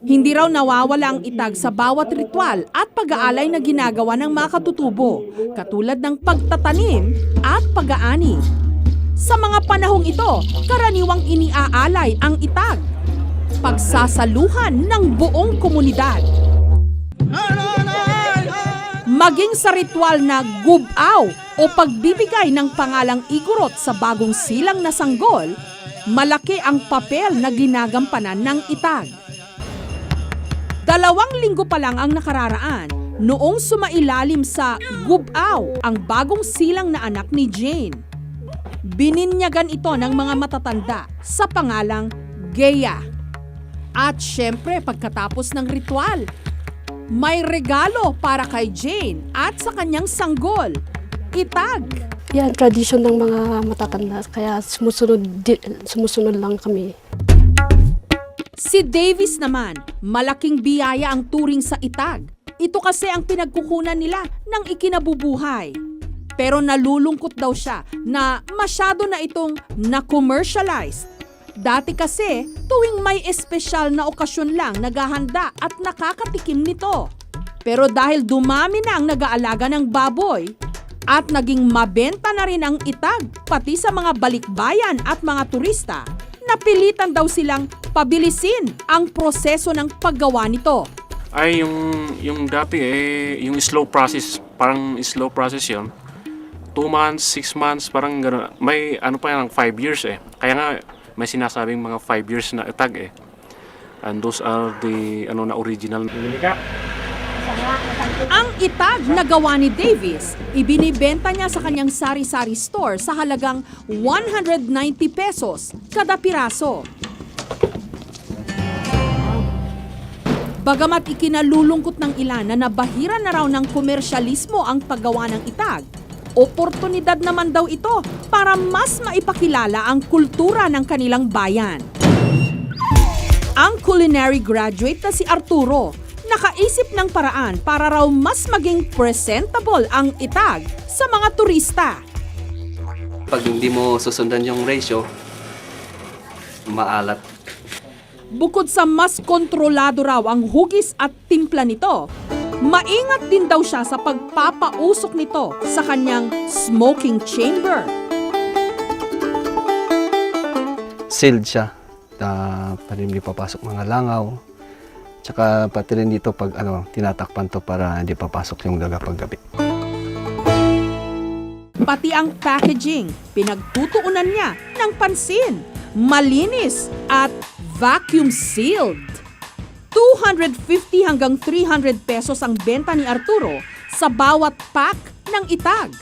Hindi raw nawawala ang itag sa bawat ritual at pag-aalay na ginagawa ng mga katutubo, katulad ng pagtatanim at pag-aani. Sa mga panahong ito, karaniwang iniaalay ang itag, pagsasaluhan ng buong komunidad. Maging sa ritual na gubaw o pagbibigay ng pangalang igorot sa bagong silang na sanggol, malaki ang papel na ginagampanan ng itag. 2 linggo pa lang ang nakararaan noong sumailalim sa gubaw ang bagong silang na anak ni Jane. Bininyagan ito ng mga matatanda sa pangalang Gea. At syempre pagkatapos ng ritual, may regalo para kay Jane at sa kanyang sanggol, itag. Yan, tradisyon ng mga matatanda, kaya sumusunod lang kami. Si Davis naman, malaking biyaya ang turing sa itag. Ito kasi ang pinagkukunan nila ng ikinabubuhay. Pero nalulungkot daw siya na masyado na itong na-commercialized. Dati kasi, tuwing may espesyal na okasyon lang naghahanda at nakakatikim nito. Pero dahil dumami na ang nag-aalaga ng baboy, at naging mabenta na rin ang itag pati sa mga balikbayan at mga turista, napilitan daw silang pabilisin ang proseso ng paggawa nito. Ay, yung dati yung slow process, parang slow process yun. 2 months, 6 months, parang gano'n. May ano pa yan, 5 years Kaya nga, may sinasabing mga 5 years na itag And those are the na original. Ang itag na gawa ni Davis, ibinibenta niya sa kanyang sari-sari store sa halagang 190 pesos kada piraso. Bagamat ikinalulungkot ng ilan na nabahira na raw ng komersyalismo ang paggawa ng itag, oportunidad naman daw ito para mas maipakilala ang kultura ng kanilang bayan. Ang culinary graduate na si Arturo, nakaisip ng paraan para raw mas maging presentable ang itag sa mga turista. Pag hindi mo susundan yung ratio, maalat. Bukod sa mas kontrolado raw ang hugis at timpla nito, maingat din daw siya sa pagpapausok nito sa kanyang smoking chamber. Sealed siya. Para hindi papasok mga langaw. Tsaka pati rin dito pag tinatakpan to para hindi papasok yung daga paggabi. Pati ang packaging, pinagtutuunan niya ng pansin, malinis at vacuum sealed. 250 hanggang 300 pesos ang benta ni Arturo sa bawat pack ng itag.